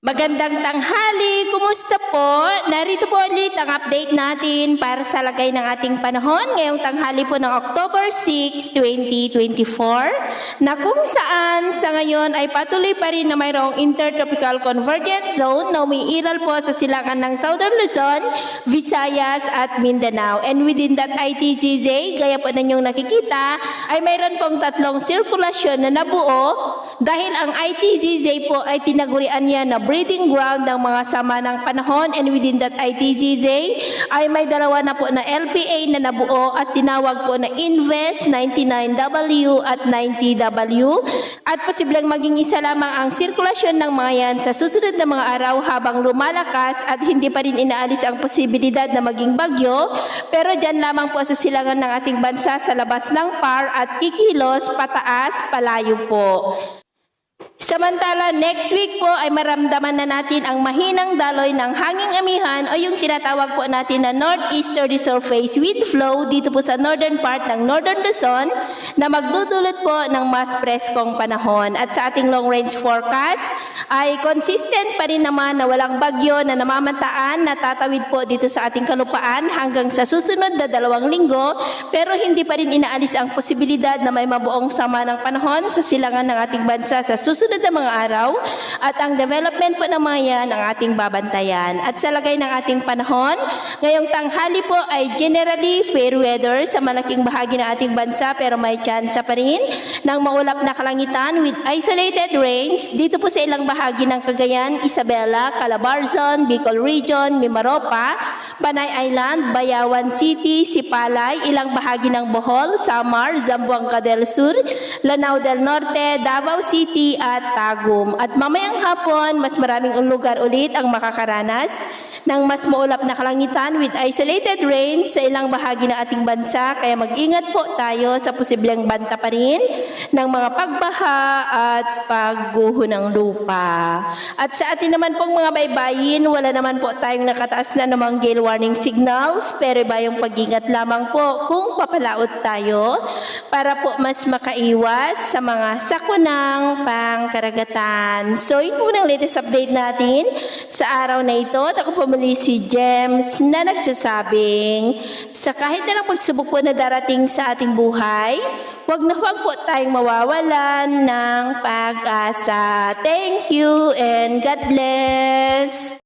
Magandang tanghali, kumusta po? Narito po ulit ang update natin para sa lagay ng ating panahon ngayong tanghali po ng October 6, 2024 na kung saan sa ngayon ay patuloy pa rin na mayroong intertropical convergence zone na umiiral po sa silangan ng Southern Luzon, Visayas at Mindanao. And within that ITZZ, gaya po ninyong nakikita, ay mayroon pong tatlong sirkulasyon na nabuo dahil ang ITZZ po ay tinagurian niya na breeding ground ng mga sama ng panahon, and within that ITZZ ay may dalawa na po na LPA na nabuo at tinawag po na Invest 99W at 90W, at posibleng maging isa lamang ang sirkulasyon ng mga yan sa susunod na mga araw habang lumalakas at hindi pa rin inaalis ang posibilidad na maging bagyo, pero dyan lamang po sa silangan ng ating bansa sa labas ng PAR at kikilos pataas palayo po. Samantala, next week po ay maramdaman na natin ang mahinang daloy ng hanging amihan o yung tinatawag po natin na northeasterly surface wind flow dito po sa northern part ng Northern Luzon na magdudulot po ng mas preskong panahon. At sa ating long range forecast ay consistent pa rin naman na walang bagyo na namamantaan na tatawid po dito sa ating kalupaan hanggang sa susunod na 2 linggo, pero hindi pa rin inaalis ang posibilidad na may mabuong sama ng panahon sa silangan ng ating bansa sa susunod na mga araw, at ang development po ng mga yan ang ating babantayan. At sa lagay ng ating panahon, ngayong tanghali po ay generally fair weather sa malaking bahagi ng ating bansa, pero may chance pa rin ng maulap na kalangitan with isolated rains dito po sa ilang bahagi ng Cagayan, Isabela, Calabarzon, Bicol Region, Mimaropa, Panay Island, Bayawan City, Sipalay, ilang bahagi ng Bohol, Samar, Zamboanga del Sur, Lanao del Norte, Davao City at Tagum. At mamayang hapon, mas maraming lugar ulit ang makakaranas ng mas maulap na kalangitan with isolated rain sa ilang bahagi ng ating bansa, kaya mag-ingat po tayo sa posibleng banta pa rin ng mga pagbaha at pagguho ng lupa. At sa atin naman pong mga baybayin, wala naman po tayong nakataas na namang gale warning signals, pero iba yung pag-ingat lamang po kung papalaot tayo para po mas makaiwas sa mga sakunang pangkaragatan. So, yun po ang latest update natin sa araw na ito. At ako po muli si James na nagsasabing sa kahit na lang pagsubok po na darating sa ating buhay, huwag na huwag po tayong mawawalan ng pag-asa. Thank you and God bless!